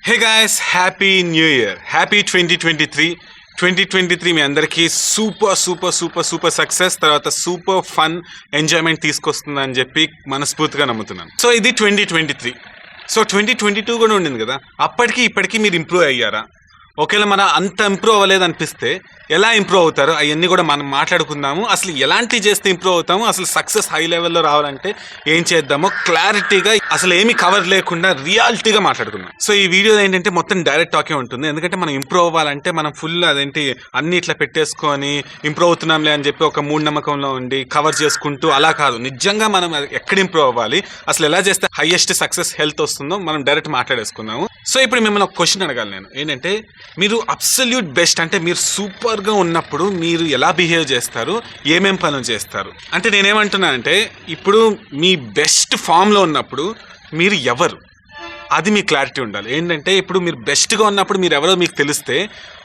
Hey guys, happy new year, happy 2023 మీ అందరికీ super success, తర్వాత super fun enjoyment తీసుకొస్తుందని చెప్పి మనస్ఫూర్తిగా నమ్ముతున్నాను. సో ఇది 2023. సో 2022 కూడా ఉండింది కదా, అప్పటికి ఇప్పటికీ మీరు ఇంప్రూవ్ అయ్యారా? ఒకవేళ మన అంత ఇంప్రూవ్ అవ్వలేదు అనిపిస్తే ఎలా ఇంప్రూవ్ అవుతారు అవన్నీ కూడా మనం మాట్లాడుకుందాము. అసలు ఎలాంటి చేస్తే ఇంప్రూవ్ అవుతాము, అసలు సక్సెస్ హై లెవెల్లో రావాలంటే ఏం చేద్దామో క్లారిటీగా, అసలు ఏమి కవర్ లేకుండా రియాలిటీగా మాట్లాడుకుందాం. సో ఈ వీడియో ఏంటంటే మొత్తం డైరెక్ట్ టాకే ఉంటుంది, ఎందుకంటే మనం ఇంప్రూవ్ అవ్వాలంటే మనం ఫుల్ అదేంటి అన్ని ఇట్లా పెట్టేసుకొని ఇంప్రూవ్ అవుతున్నాంలే అని చెప్పి ఒక మూఢనమ్మకంలో ఉండి కవర్ చేసుకుంటూ అలా కాదు. నిజంగా మనం ఎక్కడ ఇంప్రూవ్ అవ్వాలి, అసలు ఎలా చేస్తే హైయెస్ట్ సక్సెస్ హెల్త్ వస్తుందో మనం డైరెక్ట్ మాట్లాడేసుకుందాము. సో ఇప్పుడు మిమ్మల్ని ఒక క్వశ్చన్ అడగాలి నేను, ఏంటంటే మీరు అబ్సల్యూట్ బెస్ట్ అంటే మీరు సూపర్గా ఉన్నప్పుడు మీరు ఎలా బిహేవ్ చేస్తారు, ఏమేం పనులు చేస్తారు అంటే నేనేమంటున్నానంటే, ఇప్పుడు మీ బెస్ట్ ఫామ్లో ఉన్నప్పుడు మీరు ఎవరు, అది మీ క్లారిటీ ఉండాలి. ఏంటంటే ఇప్పుడు మీరు బెస్ట్గా ఉన్నప్పుడు మీరు ఎవరో మీకు తెలిస్తే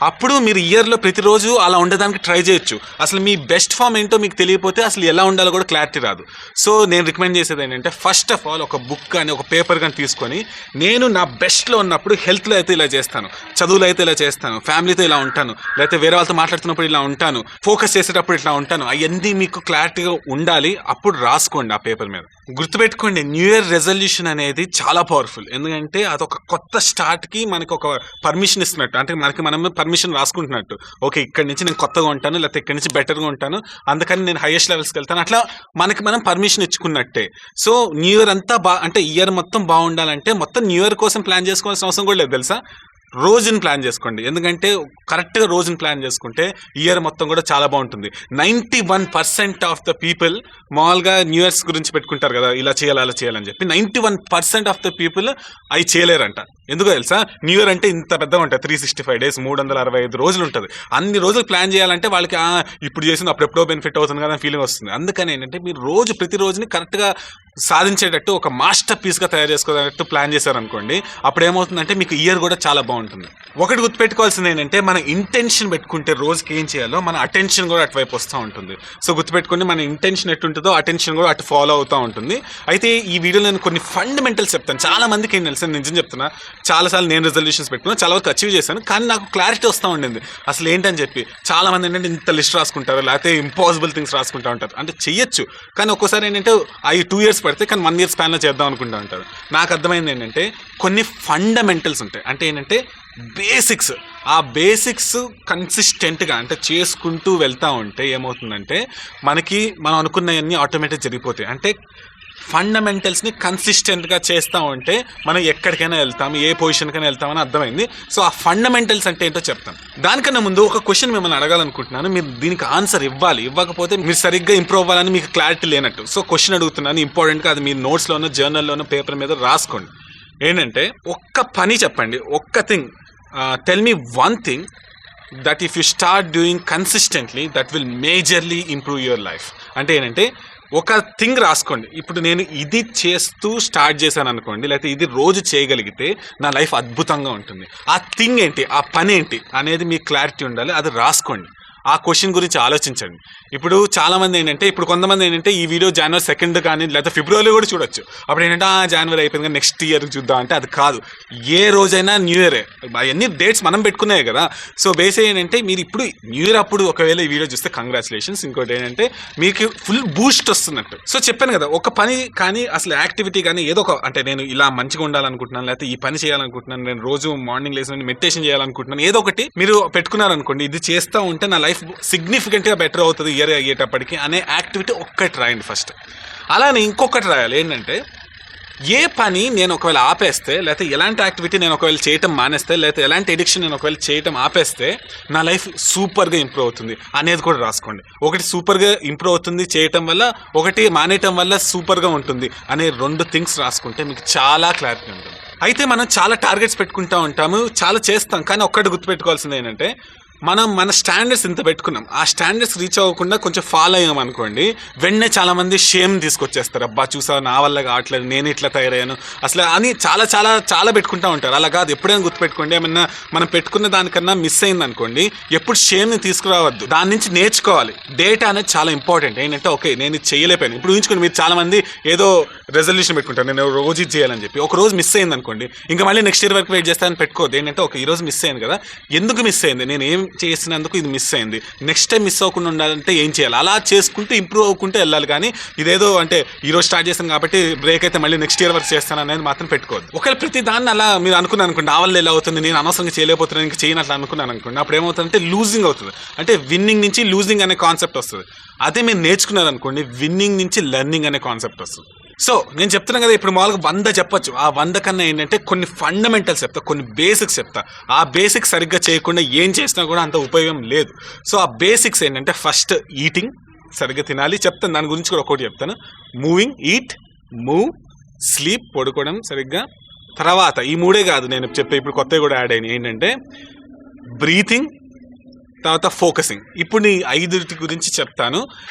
అప్పుడు మీరు ఇయర్లో ప్రతిరోజు అలా ఉండడానికి ట్రై చేయొచ్చు. అసలు మీ బెస్ట్ ఫామ్ ఏంటో మీకు తెలియకపోతే అసలు ఎలా ఉండాలో కూడా క్లారిటీ రాదు. సో నేను రికమెండ్ చేసేది ఏంటంటే, ఫస్ట్ ఆఫ్ ఆల్ ఒక బుక్ కానీ ఒక పేపర్ కానీ తీసుకొని, నేను నా బెస్ట్లో ఉన్నప్పుడు హెల్త్లో అయితే ఇలా చేస్తాను, చదువులో అయితే ఇలా చేస్తాను, ఫ్యామిలీతో ఇలా ఉంటాను, లేకపోతే వేరే వాళ్ళతో మాట్లాడుతున్నప్పుడు ఇలా ఉంటాను, ఫోకస్ చేసేటప్పుడు ఇట్లా ఉంటాను, అవన్నీ మీకు క్లారిటీగా ఉండాలి. అప్పుడు రాసుకోండి ఆ పేపర్ మీద. గుర్తుపెట్టుకోండి, న్యూ ఇయర్ రెజల్యూషన్ అనేది చాలా పవర్ఫుల్. ఎందుకంటే అదొక కొత్త స్టార్ట్కి మనకి ఒక పర్మిషన్ ఇస్తున్నట్టు, అంటే మనం పర్మిషన్ రాసుకుంటున్నట్టు. ఓకే, ఇక్కడి నుంచి నేను కొత్తగా ఉంటాను, లేకపోతే ఇక్కడి నుంచి బెటర్గా ఉంటాను, అందుకని నేను హైయెస్ట్ లెవెల్స్కి వెళ్తాను, అట్లా మనకి మనం పర్మిషన్ ఇచ్చుకున్నట్టే. సో న్యూ ఇయర్ అంతా అంటే ఇయర్ మొత్తం బాగుండాలంటే మొత్తం న్యూ ఇయర్ కోసం ప్లాన్ చేసుకోవాల్సిన అవసరం కూడా లేదు తెలుసా. రోజుని ప్లాన్ చేసుకోండి, ఎందుకంటే కరెక్ట్గా రోజుని ప్లాన్ చేసుకుంటే ఇయర్ మొత్తం కూడా చాలా బాగుంటుంది. 91% ఆఫ్ ద పీపుల్ మామూలుగా న్యూ ఇయర్స్ గురించి పెట్టుకుంటారు కదా, ఇలా చేయాలి అలా చేయాలని చెప్పి. 91% ఆఫ్ ద పీపుల్ అవి చేయలేరంట. ఎందుకో తెలుసా, న్యూ ఇయర్ అంటే ఇంత పెద్దగా ఉంటుంది, 365 days 365 రోజులు ఉంటుంది. అన్ని రోజులు ప్లాన్ చేయాలంటే వాళ్ళకి ఇప్పుడు చేసింది అప్పుడెప్పుడో బెనిఫిట్ అవుతుంది కదా ఫీలింగ్ వస్తుంది. అందుకని ఏంటంటే మీరు ప్రతి రోజుని కరెక్ట్గా సాధించేటట్టు ఒక మాస్టర్ పీస్గా తయారు చేసుకోవడానికి ప్లాన్ చేశారనుకోండి, అప్పుడు ఏమవుతుందంటే మీకు ఇయర్ కూడా చాలా బాగుంటుంది. ఒకటి గుర్తుపెట్టుకోవాల్సింది ఏంటంటే, మన ఇంటెన్షన్ పెట్టుకుంటే రోజుకి ఏం చేయాలో మన అటెన్షన్ కూడా అటువైపు వస్తూ ఉంటుంది. సో గుర్తుపెట్టుకోండి, మన ఇంటెన్షన్ ఎట్టుంటుందో అటెన్షన్ కూడా అటు ఫాలో అవుతూ ఉంటుంది. అయితే ఈ వీడియోలో నేను కొన్ని ఫండమెంటల్స్ చెప్తాను. చాలా మందికి ఏం తెలుసు, నిజం చెప్తున్నా, చాలాసార్లు నేను రెజల్యూషన్స్ పెట్టుకున్నాను, చాలా వరకు అచీవ్ చేశాను, కానీ నాకు క్లారిటీ వస్తూ ఉండింది అసలు ఏంటని చెప్పి. చాలా మంది ఏంటంటే ఇంత లిస్ట్ రాసుకుంటారు, లేకపోతే ఇంపాసిబుల్ థింగ్స్ రాసుకుంటూ ఉంటారు. అంటే చెయ్యొచ్చు, కానీ ఒక్కోసారి ఏంటంటే అవి 2 years పడితే కానీ 1 year స్పాన్లో చేద్దాం అనుకుంటూ ఉంటారు. నాకు అర్థమైంది ఏంటంటే కొన్ని ఫండమెంటల్స్ ఉంటాయి, అంటే ఏంటంటే బేసిక్స్. ఆ బేసిక్స్ కన్సిస్టెంట్గా అంటే చేసుకుంటూ వెళ్తూ ఉంటే ఏమవుతుందంటే మనం అనుకున్నవన్నీ ఆటోమేటిక్ జరిగిపోతాయి. అంటే ఫండమెంటల్స్ని కన్సిస్టెంట్గా చేస్తూ ఉంటే మనం ఎక్కడికైనా వెళ్తాము, ఏ పొజిషన్కైనా వెళ్తామని అర్థమైంది. సో ఆ ఫండమెంటల్స్ అంటే ఏంటో చెప్తాను. దానికన్నా ముందు ఒక క్వశ్చన్ మిమ్మల్ని అడగాలనుకుంటున్నాను, మీరు దీనికి ఆన్సర్ ఇవ్వకపోతే మీరు సరిగ్గా ఇంప్రూవ్ అవ్వాలని మీకు క్లారిటీ లేనట్టు. సో క్వశ్చన్ అడుగుతున్నాను, ఇంపార్టెంట్గా, అది మీ నోట్స్లోనో జర్నల్లోనో పేపర్ మీద రాసుకోండి. ఏంటంటే ఒక్క పని చెప్పండి, ఒక్క thing. Tell me one thing that if you start doing consistently that will majorly improve your life. అంటే ఏంటంటే ఒక థింగ్ రాసుకోండి. ఇప్పుడు నేను ఇది చేస్తూ స్టార్ట్ చేశాను అనుకోండి, లేకపోతే ఇది రోజు చేయగలిగితే నా లైఫ్ అద్భుతంగా ఉంటుంది. ఆ థింగ్ ఏంటి, ఆ పని ఏంటి అనేది మీకు క్లారిటీ ఉండాలి, అది రాసుకోండి. ఆ క్వశ్చన్ గురించి ఆలోచించండి. ఇప్పుడు చాలామంది ఏంటంటే, ఇప్పుడు కొంతమంది ఏంటంటే ఈ వీడియో January 2 కానీ లేకపోతే ఫిబ్రవరి కూడా చూడొచ్చు. అప్పుడు ఏంటంటే జనవరి అయిపోయింది కానీ నెక్స్ట్ ఇయర్కి చూద్దాం అంటే అది కాదు. ఏ రోజైనా న్యూ ఇయరే, అవన్నీ డేట్స్ మనం పెట్టుకున్నాయి కదా. సో బేస్ ఏంటంటే మీరు ఇప్పుడు న్యూ ఇయర్ అప్పుడు ఒకవేళ ఈ వీడియో చూస్తే కంగ్రాచులేషన్స్. ఇంకోటి ఏంటంటే మీకు ఫుల్ బూస్ట్ వస్తున్నట్టు. సో చెప్పాను కదా, ఒక పని కానీ అసలు యాక్టివిటీ కానీ ఏదో ఒక, అంటే నేను ఇలా మంచిగా ఉండాలనుకుంటున్నాను, లేకపోతే ఈ పని చేయాలనుకుంటున్నాను, నేను రోజు మార్నింగ్ లేసి మెడిటేషన్ చేయాలనుకుంటున్నాను, ఏదో ఒకటి మీరు పెట్టుకున్నారనుకోండి, ఇది చేస్తూ ఉంటే నా లైఫ్ సిగ్నిఫికెంట్గా బెటర్ అవుతుంది ఇయర్ అయ్యేటప్పటికి అనే యాక్టివిటీ ఒక్కటి రాయండి ఫస్ట్. అలానే ఇంకొకటి రాయాలి, ఏంటంటే ఏ పని నేను ఒకవేళ ఆపేస్తే, లేకపోతే ఎలాంటి యాక్టివిటీ నేను ఒకవేళ చేయటం మానేస్తే, లేకపోతే ఎలాంటి ఎడిక్షన్ నేను ఒకవేళ చేయటం ఆపేస్తే నా లైఫ్ సూపర్గా ఇంప్రూవ్ అవుతుంది అనేది కూడా రాసుకోండి. ఒకటి సూపర్గా ఇంప్రూవ్ అవుతుంది చేయటం వల్ల, ఒకటి మానేయటం వల్ల సూపర్గా ఉంటుంది అనే 2 థింగ్స్ రాసుకుంటే మీకు చాలా క్లారిటీ ఉంటుంది. అయితే మనం చాలా టార్గెట్స్ పెట్టుకుంటూ ఉంటాము, చాలా చేస్తాం, కానీ ఒక్కటి గుర్తుపెట్టుకోవాల్సింది ఏంటంటే మనం మన స్టాండర్డ్స్ ఇంత పెట్టుకున్నాం, ఆ స్టాండర్డ్స్ రీచ్ అవ్వకుండా కొంచెం ఫాలో అయ్యాం అనుకోండి, వెంటనే చాలా మంది షేమ్ తీసుకొచ్చేస్తారు. అబ్బా చూసావు నా వల్ల కావట్లేదు, నేను ఇట్లా తయారయ్యాను అసలు అని చాలా చాలా చాలా పెట్టుకుంటూ ఉంటారు. అలా కాదు, ఎప్పుడైనా గుర్తుపెట్టుకోండి, ఏమన్నా మనం పెట్టుకున్న దానికన్నా మిస్ అయింది అనుకోండి, ఎప్పుడు షేమ్ని తీసుకురావద్దు, దాని నుంచి నేర్చుకోవాలి. డేటా అనేది చాలా ఇంపార్టెంట్. ఏంటంటే ఓకే నేను ఇది చేయలేకపోయాను, ఇప్పుడు ఊహించుకోండి మీరు చాలా మంది ఏదో రెజల్యూషన్ పెట్టుకుంటారు, నేను రోజు ఇది చేయాలని చెప్పి. ఒక రోజు మిస్ అయింది అనుకోండి, ఇంకా మళ్ళీ నెక్స్ట్ ఇయర్ వరకు వెయిట్ చేస్తానని పెట్టుకోవద్దు. ఏంటంటే ఒక ఈ రోజు మిస్ అయింది కదా, ఎందుకు మిస్ అయింది, నేను ఏం చేసినందుకు ఇది మిస్ అయింది, నెక్స్ట్ టైం మిస్ అవ్వకుండా ఉండాలంటే ఏం చేయాలి, అలా చేసుకుంటూ ఇంప్రూవ్ అవ్వకుంటూ వెళ్ళాలి. కానీ ఇదేదో అంటే ఈ రోజు స్టార్ట్ చేస్తాను కాబట్టి బ్రేక్ అయితే మళ్ళీ నెక్స్ట్ ఇయర్ వరకు చేస్తాను అనేది మాత్రం పెట్టుకోవద్దు. ఒకవేళ ప్రతి దాన్ని అలా మీరు అనుకున్నాను అనుకోండి, నా వల్ల ఎలా అవుతుంది, నేను అనవసరంగా చేయలేకపోతున్నాను, ఇంకా చేయను అట్లా అనుకున్నాను అనుకోండి, అప్పుడు ఏమవుతుందంటే లూజింగ్ అవుతుంది. అంటే విన్నింగ్ నుంచి లూజింగ్ అనే కాన్సెప్ట్ వస్తుంది. అదే మీరు నేర్చుకున్నారు అనుకోండి, విన్నింగ్ నుంచి లెర్నింగ్ అనే కాన్సెప్ట్ వస్తుంది. సో నేను చెప్తున్నాను కదా, ఇప్పుడు మామూలుగా 100 చెప్పొచ్చు, ఆ 100 కన్నా ఏంటంటే కొన్ని ఫండమెంటల్స్ చెప్తా, కొన్ని బేసిక్స్ చెప్తా. ఆ బేసిక్స్ సరిగ్గా చేయకుండా ఏం చేసినా కూడా అంత ఉపయోగం లేదు. సో ఆ బేసిక్స్ ఏంటంటే ఫస్ట్ ఈటింగ్, సరిగ్గా తినాలి చెప్తాను, దాని గురించి కూడా ఒకటి చెప్తాను. మూవింగ్, ఈట్, మూవ్, స్లీప్, పడుకోవడం సరిగ్గా. తర్వాత ఈ 3 కాదు నేను చెప్పే, ఇప్పుడు కొత్తవి కూడా యాడ్ అయినాయి. ఏంటంటే బ్రీతింగ్, తర్వాత ఫోకసింగ్. ఇప్పుడు నీ 5 గురించి చెప్తాను.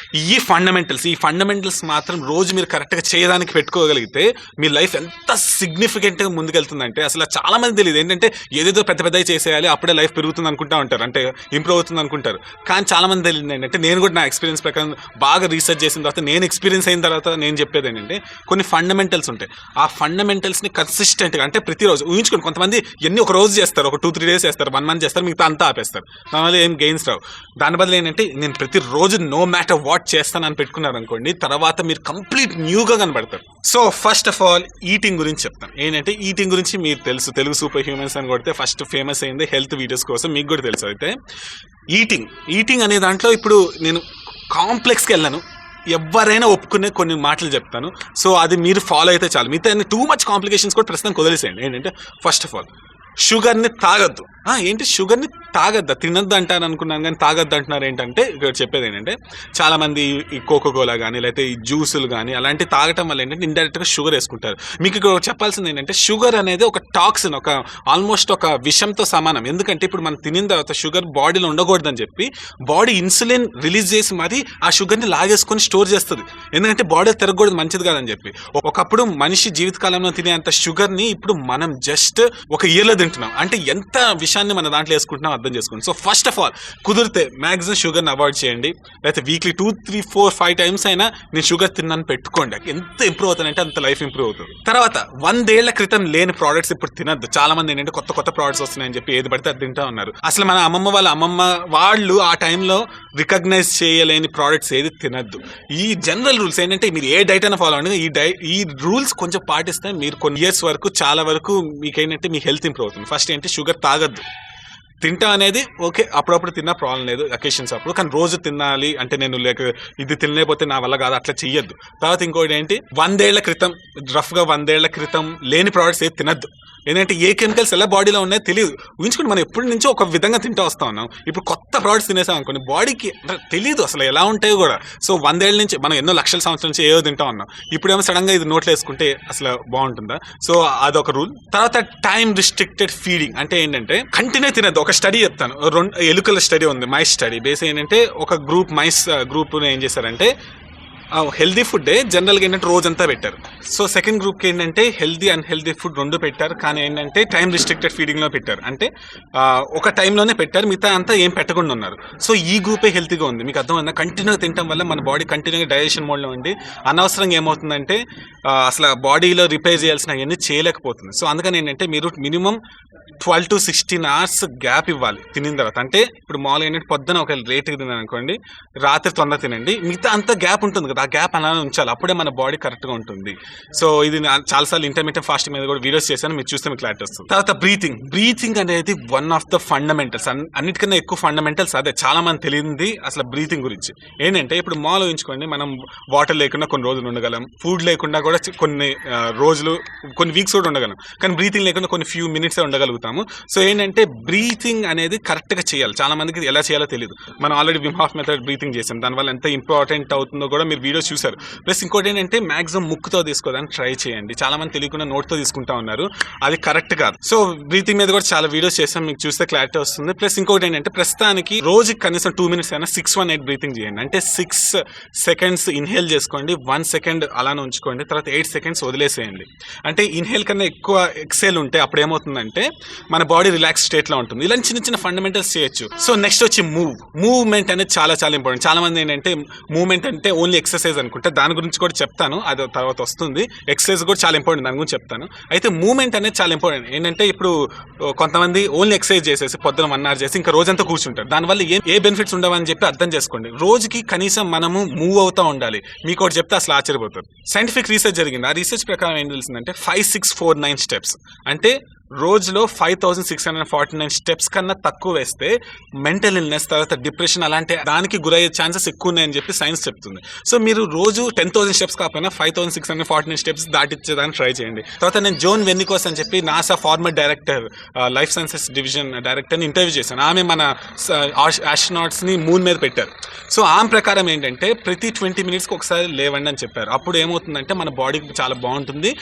ఈ ఫండమెంటల్స్ మాత్రం రోజు మీరు కరెక్ట్గా చేయడానికి పెట్టుకోగలిగితే మీ లైఫ్ ఎంత సిగ్నిఫికెంట్గా ముందుకెళ్తుందంటే అసలు చాలా మంది తెలియదు. ఏంటంటే ఏదేదో పెద్ద పెద్దవి చేసేయాలి అప్పుడే లైఫ్ పెరుగుతుంది అనుకుంటా ఉంటారు, అంటే ఇంప్రూవ్ అవుతుంది అనుకుంటారు. కానీ చాలా మంది తెలియదు ఏంటంటే, నేను కూడా నా ఎక్స్పీరియన్స్ ప్రకారం బాగా రీసెర్చ్ చేసిన తర్వాత, నేను ఎక్స్పీరియన్స్ అయిన తర్వాత నేను చెప్పేది ఏంటంటే, కొన్ని ఫండమెంటల్స్ ఉంటాయి. ఆ ఫండమెంటల్స్ని కన్సిస్టెంట్గా, అంటే ప్రతిరోజు ఊహించుకోండి, కొంతమంది ఎన్ని ఒక రోజు చేస్తారు, ఒక 2-3 days చేస్తారు, 1 month చేస్తారు, మిగతా అంతా ఆపేస్తారు, దానివల్ల ఏం గెయిన్స్ రావు. దాని బదులు ఏంటంటే నేను ప్రతిరోజు నో మ్యాటర్ వాట్ చేస్తానని పెట్టుకున్నారు అనుకోండి, తర్వాత మీరు కంప్లీట్ న్యూగా కనబడతారు. So first of all eating గురించి చెప్తాను. ఏంటంటే ఈటింగ్ గురించి మీకు తెలుసు, తెలుగు సూపర్ హ్యూమన్స్ అని కొడితే ఫస్ట్ ఫేమస్ అయింది హెల్త్ వీడియోస్ కోసం, మీకు కూడా తెలుసు. అయితే ఈటింగ్ అనే దాంట్లో ఇప్పుడు నేను కాంప్లెక్స్కి వెళ్ళను, ఎవరైనా ఒప్పుకునే కొన్ని మాటలు చెప్తాను. సో అది మీరు ఫాలో అయితే చాలు, మిగతా టూ మచ్ కాంప్లికేషన్స్ కూడా ప్రస్తుతం వదిలేసేయండి. ఏంటంటే ఫస్ట్ ఆఫ్ ఆల్ షుగర్ని తాగద్దు. ఏంటి షుగర్ని తాగద్దా, తినద్దు అంటారు అనుకున్నాను కానీ తాగద్దు అంటున్నారు. ఏంటంటే ఇక్కడ చెప్పేది ఏంటంటే, చాలామంది ఈ కోకోకోలా కానీ లేకపోతే ఈ జ్యూసులు కానీ అలాంటివి తాగటం వల్ల ఏంటంటే ఇండైరెక్ట్గా షుగర్ వేసుకుంటారు. మీకు ఇక్కడ చెప్పాల్సింది ఏంటంటే, షుగర్ అనేది ఒక టాక్సిన్, ఒక ఆల్మోస్ట్ ఒక విషంతో సమానం. ఎందుకంటే ఇప్పుడు మనం తినిన తర్వాత షుగర్ బాడీలో ఉండకూడదని చెప్పి బాడీ ఇన్సులిన్ రిలీజ్ చేసి మరి ఆ షుగర్ని లాగేసుకొని స్టోర్ చేస్తుంది. ఎందుకంటే బాడీ తిరగకూడదు, మంచిది కాదని చెప్పి. ఒకప్పుడు మనిషి జీవితకాలంలో తినేంత షుగర్ని ఇప్పుడు మనం జస్ట్ ఒక ఇయర్లో తింటున్నాం. అంటే ఎంత విషయాన్ని మన దాంట్లో వేసుకుంటున్నాం అర్థం చేసుకోండి. సో ఫస్ట్ ఆఫ్ ఆల్ కుదిరితే మ్యాక్సిమం షుగర్ని అవాయిడ్ చేయండి. లేకపోతే వీక్లీ 2, 3, 4, 5 times అయినా నేను షుగర్ తిన్నాను పెట్టుకోండి. ఎంత ఇంప్రూవ్ అవుతానంటే అంత లైఫ్ ఇంప్రూవ్ అవుతుంది. తర్వాత 100 ఏళ్ల క్రితం లేని ప్రోడక్ట్స్ ఇప్పుడు తినద్దు. చాలా మంది ఏంటంటే కొత్త ప్రోడక్ట్స్ వస్తున్నాయని చెప్పి ఏది పడితే అది తింటా ఉన్నారు. అసలు మన అమ్మమ్మ వాళ్ళు ఆ టైంలో రికగ్నైజ్ చేయలేని ప్రోడక్ట్స్ ఏది తినద్దు. ఈ జనరల్ రూల్స్ ఏంటంటే, మీరు ఏ డైట్ అయినా ఫాలో అవ్వండి, ఈ రూల్స్ కొంచెం పాటిస్తే మీరు కొన్ని ఇయర్స్ వరకు చాలా వరకు మీకు ఏంటంటే మీ హెల్త్ ఇంప్రూవ్ అవుతుంది. ఫస్ట్ ఏంటి, షుగర్ తాగద్దు. తింటా అనేది ఓకే, అప్పుడప్పుడు తిన్నా ప్రాబ్లం లేదు, అకేషన్స్ అప్పుడు. కానీ రోజు తినాలి అంటే నేను ఇది తినలేకపోతే నా వల్ల కాదు, అట్లా చెయ్యొద్దు. తర్వాత ఇంకోటి ఏంటి, 100 ఏళ్ల క్రితం రఫ్గా 100 ఏళ్ల క్రితం లేని ప్రోడక్ట్స్ ఏది తినద్దు. ఏంటంటే ఏ కెమికల్స్ ఎలా బాడీలో ఉన్నాయో తెలియదు. ఊహించుకోండి, మనం ఎప్పటి నుంచో ఒక విధంగా తింటూ వస్తా ఉన్నాం, ఇప్పుడు కొత్త ప్రోడక్ట్స్ తినేసాం అనుకోండి, బాడీకి తెలియదు అసలు ఎలా ఉంటాయో కూడా. సో 100 ఏళ్ళ నుంచి మనం ఎన్నో లక్షల సంవత్సరాల నుంచి ఏదో తింటా ఉన్నాం, ఇప్పుడేమో సడన్గా ఇది నోట్లో వేసుకుంటే అసలు బాగుంటుందా? సో అదొక రూల్. తర్వాత టైం రిస్ట్రిక్టెడ్ ఫీడింగ్ అంటే ఏంటంటే, కంటిన్యూ తినద్దు. ఒక స్టడీ చెప్తాను, 2 ఎలుకల స్టడీ ఉంది, మైస్ స్టడీ. బేస్ ఏంటంటే ఒక గ్రూప్ మైస్ గ్రూప్ని ఏం చేశారంటే, హెల్దీ ఫుడ్డే జనరల్గా ఏంటంటే రోజంతా పెట్టారు. సో సెకండ్ గ్రూప్కి ఏంటంటే హెల్దీ అండ్ హెల్దీ ఫుడ్ 2 పెట్టారు, కానీ ఏంటంటే టైం రిస్ట్రిక్టెడ్ ఫీడింగ్లో పెట్టారు. అంటే ఒక టైంలోనే పెట్టారు, మిగతా అంతా ఏం పెట్టకుండా ఉన్నారు. సో ఈ గ్రూపే హెల్తీగా ఉంది. మీకు అర్థమైందా? కంటిన్యూగా తినడం వల్ల మన బాడీ కంటిన్యూగా డైజెషన్ మోడ్లో ఉండి అనవసరంగా ఏమవుతుందంటే అసలు బాడీలో రిపేర్ చేయాల్సిన అవన్నీ చేయలేకపోతుంది. సో అందుకని ఏంటంటే మీరు మినిమం 12 to 16 hours గ్యాప్ ఇవ్వాలి తినిన తర్వాత. అంటే ఇప్పుడు మామూలుగా ఏంటంటే పొద్దున ఒక రేటుకి తిన్నాను అనుకోండి, రాత్రి తొందర తినండి, మిగతా అంతా గ్యాప్ ఉంటుంది కదా, ఆ గ్యాప్ అలానే ఉంచాలి, అప్పుడే మన బాడీ కరెక్ట్గా ఉంటుంది. సో ఇది చాలాసార్లు ఇంటర్మీడియట్ ఫాస్టింగ్ మీద కూడా వీడియోస్ చేశాను, మీరు చూస్తే మీకు క్లారిటీ వస్తుంది. తర్వాత బ్రీతింగ్ అనేది వన్ ఆఫ్ ద ఫండమెంటల్స్, అన్నిటికన్నా ఎక్కువ ఫండమెంటల్స్ అదే. చాలా మంది తెలియదు అసలు బ్రీతింగ్ గురించి. ఏంటంటే ఇప్పుడు మామూలుగా ఉంచుకోండి, మనం వాటర్ లేకుండా కొన్ని రోజులు ఉండగలం, ఫుడ్ లేకుండా కూడా కొన్ని రోజులు, కొన్ని వీక్స్ కూడా ఉండగలం, కానీ బ్రీతింగ్ లేకుండా కొన్ని ఫ్యూ మినిట్స్ ఉండగలుగుతాం. సో ఏంటంటే బ్రీతింగ్ అనేది కరెక్ట్గా చేయాలి. చాలా మందికి ఎలా చేయాలో తెలియదు. మనం already Vim half method breathing చేసాం, దానివల్ల ఎంత ఇంపార్టెంట్ అవుతుందో కూడా మీరు వీడియో చూసారు. ప్లస్ ఇంకోటి ఏంటంటే మాక్సిమం ముక్కుతో తీసుకోవడానికి ట్రై చేయండి. చాలా మంది తెలియకుండా నోట్తో తీసుకుంటా ఉన్నారు, అది కరెక్ట్ కాదు. సో బ్రీతింగ్ మీద కూడా చాలా వీడియోస్ చేస్తాం, మీకు చూస్తే క్లారిటీ వస్తుంది. ప్లస్ ఇంకోటి ఏంటంటే ప్రస్తుతానికి రోజుకి కనీసం 2 minutes అయినా 6-1-8 బ్రీతింగ్ చేయండి. అంటే 6 seconds ఇన్హేల్ చేసుకోండి, 1 second అలానే ఉంచుకోండి, తర్వాత 8 seconds వదిలేసేయండి. అంటే ఇన్హేల్ కన్నా ఎక్కువ ఎక్సేల్ ఉంటే అప్పుడు ఏమవుతుందంటే మన బాడీ రిలాక్స్ స్టేట్లో ఉంటుంది. ఇలాంటి చిన్న చిన్న ఫండమెంటల్స్ చేయొచ్చు. సో నెక్స్ట్ వచ్చి మూవ్మెంట్ అనేది చాలా చాలా ఇంపార్టెంట్. చాలా మంది ఏంటంటే మూవ్మెంట్ అంటే ఓన్లీ ఎక్సర్సైజ్ అనుకుంటే, దాని గురించి కూడా చెప్తాను, అది తర్వాత వస్తుంది. ఎక్సర్సైజ్ కూడా చాలా ఇంపార్టెంట్, దాని గురించి చెప్తాను. అయితే మూవ్మెంట్ అనేది చాలా ఇంపార్టెంట్. ఏంటంటే ఇప్పుడు కొంతమంది ఓన్లీ ఎక్సర్సైజ్ చేసేసి పొద్దున 1 hour చేసి ఇంకా రోజంతా కూర్చుంటారు. దానివల్ల ఏ బెనిఫిట్స్ ఉండవని చెప్పి అర్థం చేసుకోండి. రోజుకి కనీసం మనము మూవ్ అవుతూ ఉండాలి. మీకు ఒకటి చెప్తే అసలు ఆశ్చర్యపోతారు. సైంటిఫిక్ రీసెర్చ్ జరిగింది. ఆ రీసెర్చ్ ప్రకారం ఏం తెలిసిందంటే 5-6-4-9 స్టెప్స్ అంటే రోజులో 5649 స్టెప్స్ కన్నా తక్కువ వేస్తే మెంటల్ ఇల్నెస్, తర్వాత డిప్రెషన్ అలాంటి దానికి గురయ్యే ఛాన్సెస్ ఎక్కువ ఉన్నాయని చెప్పి సైన్స్ చెప్తుంది. సో మీరు రోజు 10,000 స్టెప్స్ కాకపోయినా 5649 స్టెప్స్ దాటించేదానికి ట్రై చేయండి. తర్వాత నేను జోన్ వెన్నికోస్ అని చెప్పి NASA former director, life sciences division డైరెక్టర్ని ఇంటర్వ్యూ చేశాను. ఆమె మన ఆస్ట్రోనాట్స్ని మూన్ మీద పెట్టారు. సో ఆమె ప్రకారం ఏంటంటే ప్రతి 20 minutesకి ఒకసారి లేవండి అని చెప్పారు. అప్పుడు ఏమవుతుందంటే మన బాడీకి చాలా బాగుంటుంది,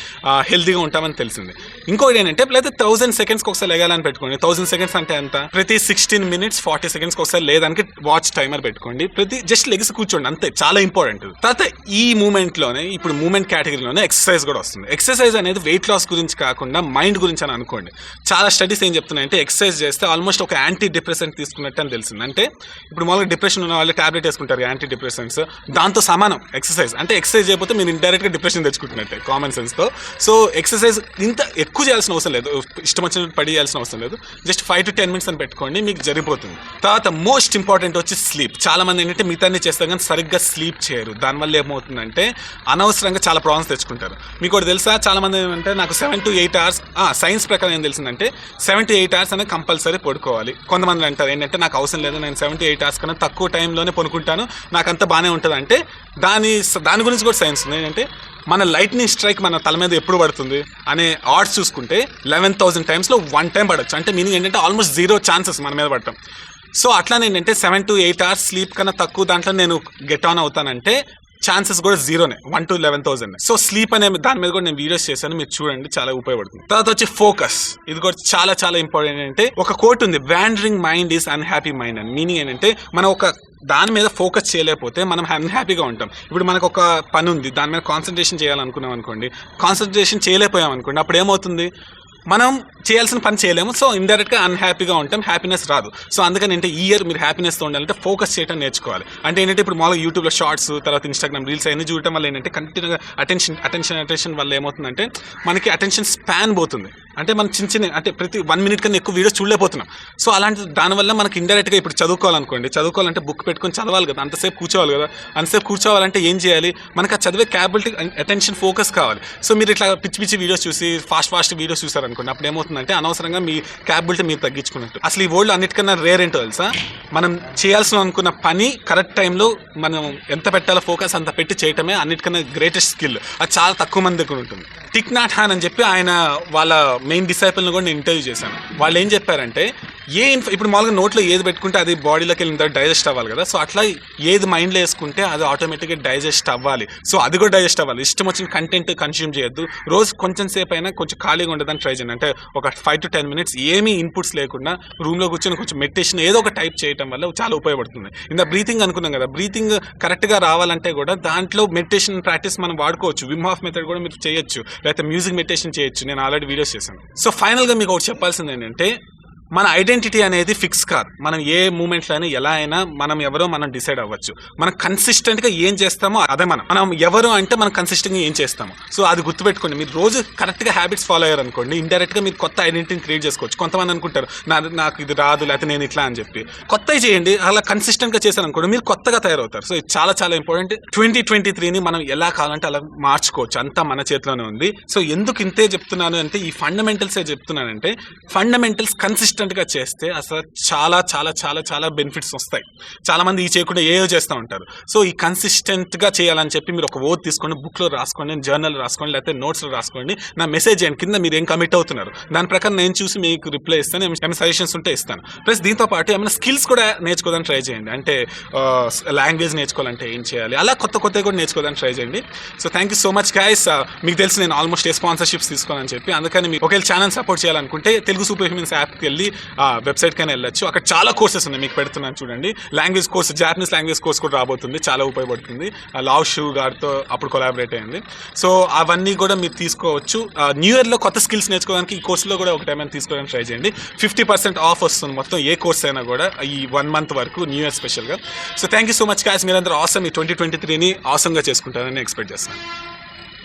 హెల్తీగా ఉంటామని తెలిసింది. ఇంకోటి ఏంటంటే లేదా 1000 secondsకి ఒకసారి లేగాలని పెట్టుకోండి. 1000 seconds అంటే ఎంత? ప్రతి 16 minutes 40 secondsకి ఒకసారి లేదానికి వాచ్ టైమర్ పెట్టుకోండి. ప్రతి జస్ట్ లెగ్స్ కూర్చోండి, అంతే, చాలా ఇంపార్టెంట్. తర్వాత ఈ మూమెంట్లోనే ఇప్పుడు మూమెంట్ కేటగిరీలోనే ఎక్సర్సైజ్ కూడా వస్తుంది. ఎక్సర్సైజ్ అనేది వెయిట్ లాస్ గురించి కాకుండా మైండ్ గురించి అని అనుకోండి. చాలా స్టడీస్ ఏం చెప్తున్నాయంటే ఎక్సర్సైజ్ చేస్తే ఆల్మోస్ట్ ఒక యాంటీ డిప్రెసెంట్ తీసుకున్నట్టు అని తెలిసింది. అంటే ఇప్పుడు మామూలుగా డిప్రెషన్ ఉన్న వాళ్ళు టాబ్లెట్ వేసుకుంటారు యాంటీ డిప్రెసెంట్స్, దాంతో సమానం ఎక్సర్సైజ్. అంటే ఎక్సర్సైజ్ చేయకపోతే మీరు ఇండైరెక్ట్గా డిప్రెషన్ తెచ్చుకుంటున్నట్టే కామన్ సెన్స్తో. సో ఎక్సర్సైజ్ ఇంత ఎక్కువ చేయాల్సిన అవసరం లేదు, ఇష్టం వచ్చినట్టు పడి చేయాల్సిన అవసరం లేదు. జస్ట్ 5 to 10 minutes అని పెట్టుకోండి, మీకు జరిగిపోతుంది. తర్వాత మోస్ట్ ఇంపార్టెంట్ వచ్చి స్లీప్. చాలా మంది ఏంటంటే మిగతాన్ని చేస్తారు కానీ సరిగ్గా స్లీప్ చేయరు. దానివల్ల ఏమవుతుందంటే అనవసరంగా చాలా ప్రాబ్లమ్స్ తెచ్చుకుంటారు. మీకు ఒకటి తెలుసా, చాలా మంది ఏంటంటే నాకు 7 to 8 hours, సైన్స్ ప్రకారం ఏం తెలిసిందంటే 7 to 8 hours అనేది కంపల్సరీ పడుకోవాలి. కొంతమంది అంటారు ఏంటంటే నాకు అవసరం లేదు, నేను 7 to 8 hours కన్నా తక్కువ టైంలోనే పడుకుంటాను, నాకు అంతా బాగానే ఉంటుంది. అంటే దాని గురించి కూడా సైన్స్ ఉంది. ఏంటంటే మన లైట్నింగ్ స్ట్రైక్ మన తల మీద ఎప్పుడు పడుతుంది అనే ఆడ్స్ చూసుకుంటే 11,000 times 1 time పడవచ్చు. అంటే మీనింగ్ ఏంటంటే ఆల్మోస్ట్ 0 chances మన మీద పడటం. సో అట్లానే ఏంటంటే 7 to 8 hours స్లీప్ కన్నా తక్కువ దాంట్లో నేను గెట్ ఆన్ అవుతానంటే ఛాన్సెస్ కూడా 0నే, 1 to 11,000. సో స్లీప్ అనే దాని మీద కూడా నేను వీడియోస్ చేశాను, మీరు చూడండి, చాలా ఉపయోగపడుతుంది. తర్వాత వచ్చి ఫోకస్. ఇది కూడా చాలా చాలా ఇంపార్టెంట్. అంటే ఒక కోట్ ఉంది, wandering mind is unhappy mind అని. మీనింగ్ ఏంటంటే మనం ఒక దాని మీద ఫోకస్ చేయలేకపోతే మనం అన్హ్యాపీగా ఉంటాం. ఇప్పుడు మనకు ఒక పని ఉంది, దాని మీద కాన్సన్ట్రేషన్ చేయాలనుకున్నాం అనుకోండి, కాన్సన్ట్రేషన్ చేయలేకపోయాం అనుకోండి, అప్పుడు ఏమవుతుంది, మనం చేయాల్సిన పని చేయలేము. సో ఇండైరెక్ట్గా అన్హ్యాపీగా ఉంటాం, హ్యాపీనెస్ రాదు. సో అందుకని అంటే ఈ ఇయర్ మీరు హ్యాపీనెస్తో ఉండాలంటే ఫోకస్ చేయడం నేర్చుకోవాలి. అంటే ఏంటంటే ఇప్పుడు మామూలుగా యూట్యూబ్లో షార్ట్స్, తర్వాత ఇన్స్టాగ్రామ్ రీల్స్ అవన్నీ చూడటం వల్ల ఏంటంటే కంటిన్యూగా అటెన్షన్ వల్ల ఏమవుతుందంటే మనకి అటెన్షన్ స్పాన్ పోతుంది. అంటే మనం చిన్న అంటే ప్రతి 1 minute కన్నా ఎక్కువ వీడియోస్ చూడలేకపోతున్నాం. సో అలాంటి దానివల్ల మనకి ఇండైరెక్ట్గా ఇప్పుడు చదువుకోవాలంటే బుక్ పెట్టుకొని చదవాలి కదా, అంతసేపు కూర్చోవాలి కదా. అంతసేపు కూర్చోవాలంటే ఏం చేయాలి, మనకు ఆ చదివే క్యాపబిలిటీ, అటెన్షన్, ఫోకస్ కావాలి. సో మీరు ఇట్లా పిచ్చి వీడియోస్ చూసి ఫాస్ట్ వీడియోస్ చూసారనుకోండి, అప్పుడు ఏమవుతుందంటే అనవసరంగా మీ క్యాపబిలిటీ మీరు తగ్గించుకున్నట్టు. అసలు ఈ వరల్డ్ అన్నిటికన్నా రేర్ ఏంటో తెలుసా, మనం చేయాల్సిన అనుకున్న పని కరెక్ట్ టైంలో మనం ఎంత పెట్టాలో ఫోకస్ అంత పెట్టి చేయటమే అన్నిటికన్నా గ్రేటెస్ట్ స్కిల్. అది చాలా తక్కువ మంది దగ్గర ఉంటుంది. టిక్ నాట్ హాన్ అని చెప్పి ఆయన వాళ్ళ మెయిన్ డిసైపుల్ని కూడా నేను ఇంటర్వ్యూ చేశాను. వాళ్ళు ఏం చెప్పారంటే ఇప్పుడు మామూలుగా నోట్లో ఏది పెట్టుకుంటే అది బాడీలోకి వెళ్ళిన తర్వాత డైజెస్ట్ అవ్వాలి కదా. సో అట్లా ఏది మైండ్లో వేసుకుంటే అది ఆటోమేటిక్గా డైజెస్ట్ అవ్వాలి. సో అది కూడా డైజెస్ట్ అవ్వాలి. ఇష్టం వచ్చిన కంటెంట్ కన్స్యూమ్ చేయొద్దు. రోజు కొంచెం సేపు అయినా కొంచెం ఖాళీగా ఉండదని ట్రై చేయండి. అంటే ఒక 5 to 10 minutes ఏమీ ఇన్పుట్స్ లేకుండా రూమ్లో కూర్చొని కొంచెం మెడిటేషన్ ఏదో ఒక టైప్ చేయడం వల్ల చాలా ఉపయోగపడుతుంది. ఇంత బ్రీతింగ్ అనుకున్నాం కదా, బ్రీతింగ్ కరెక్ట్గా రావాలంటే కూడా దాంట్లో మెడిటేషన్ ప్రాక్టీస్ మనం వాడుకోవచ్చు. విమ్ హాఫ్ మెథడ్ కూడా మీరు చేయొచ్చు, లేకపోతే మ్యూజిక్ మెడిటేషన్ చేయొచ్చు. నేను ఆల్రెడీ వీడియోస్ చేశాను. సో ఫైనల్గా మీకు ఒకటి చెప్పాల్సింది ఏంటంటే మన ఐడెంటిటీ అనేది ఫిక్స్ కాదు. మనం ఏ మూమెంట్లో అయినా ఎలా అయినా మనం ఎవరో మనం డిసైడ్ అవ్వచ్చు. మనం కన్సిస్టెంట్గా ఏం చేస్తామో అదే మనం ఎవరు అంటే మనం కన్సిస్టెంట్గా ఏం చేస్తాము. సో అది గుర్తుపెట్టుకోండి. మీరు రోజు కరెక్ట్గా హ్యాబిట్స్ ఫాలో అయ్యారనుకోండి, ఇండైరెక్ట్గా మీరు కొత్త ఐడెంటిటీని క్రియేట్ చేసుకోవచ్చు. కొంతమంది అనుకుంటారు నాకు ఇది రాదు, లేకపోతే నేను ఇట్లా అని చెప్పి. కొత్తవి చేయండి, అలా కన్సిస్టెంట్గా చేశారనుకోండి మీరు కొత్తగా తయారవుతారు. సో ఇది చాలా చాలా ఇంపార్టెంట్. 2023ని మనం ఎలా కావాలంటే అలా మార్చుకోవచ్చు, అంతా మన చేతిలోనే ఉంది. సో ఎందుకు ఇంతే చెప్తున్నాను అంటే ఈ ఫండమెంటల్సే చెప్తున్నానంటే ఫండమెంటల్స్ కన్సిస్టెంట్ కన్సిస్టెంట్గా చేస్తే అసలు చాలా చాలా చాలా చాలా బెనిఫిట్స్ వస్తాయి. చాలామంది ఈ చేయకుండా ఏయో చేస్తూ ఉంటారు. సో ఈ కన్సిస్టెంట్గా చేయాలని చెప్పి మీరు ఒక ఓత్ తీసుకోండి, బుక్లో రాసుకోండి, జర్నల్ రాసుకోండి, లేకపోతే నోట్స్లో రాసుకోండి. నా మెసేజ్ చేయండి కింద మీరు ఏం కమిట్ అవుతున్నారు, దాని ప్రకారం నేను చూసి మీకు రిప్లై ఇస్తాను, ఏమైనా సజెషన్స్ ఉంటే ఇస్తాను. ప్లస్ దీంతో పాటు ఏమైనా స్కిల్స్ కూడా నేర్చుకోవడానికి ట్రై చేయండి. అంటే లాంగ్వేజ్ నేర్చుకోవాలంటే ఏం చేయాలి, అలా కొత్త కొత్తగా కూడా నేర్చుకోవడానికి ట్రై చేయండి. So thank you so much guys. మీకు తెలిసి నేను ఆల్మోస్ట్ స్పాన్సర్షిప్స్ తీసుకోవాలని చెప్పి, అందుకని మీరు ఒకవేళ ఛానల్ సపోర్ట్ చేయాలనుకుంటే తెలుగు సూపర్ హ్యూమన్స్ యాప్కి వెళ్ళి వెబ్సైట్కైనా వెళ్ళొచ్చు. అక్కడ చాలా కోర్సెస్ ఉన్నాయి, మీకు పెడుతున్నాను చూడండి. Language course, Japanese language course కూడా రాబోతుంది, చాలా ఉపయోగపడుతుంది. లావ్ షూ గారితో అప్పుడు కొలాబరేట్ అయింది. సో అవన్నీ కూడా మీరు తీసుకోవచ్చు. న్యూ ఇయర్లో కొత్త స్కిల్స్ నేర్చుకోవడానికి ఈ కోర్సులో కూడా ఒక టైం తీసుకోవడానికి ట్రై చేయండి. 50% ఆఫ్ వస్తుంది మొత్తం ఏ కోర్స్ అయినా కూడా ఈ 1 month వరకు, న్యూ ఇయర్ స్పెషల్గా. So thank you so much guys. మీరందరూ ఆసమ్ ఈ 2023ని ఆసమ్గా చేసుకుంటారని ఎక్స్పెక్ట్ చేస్తున్నాను.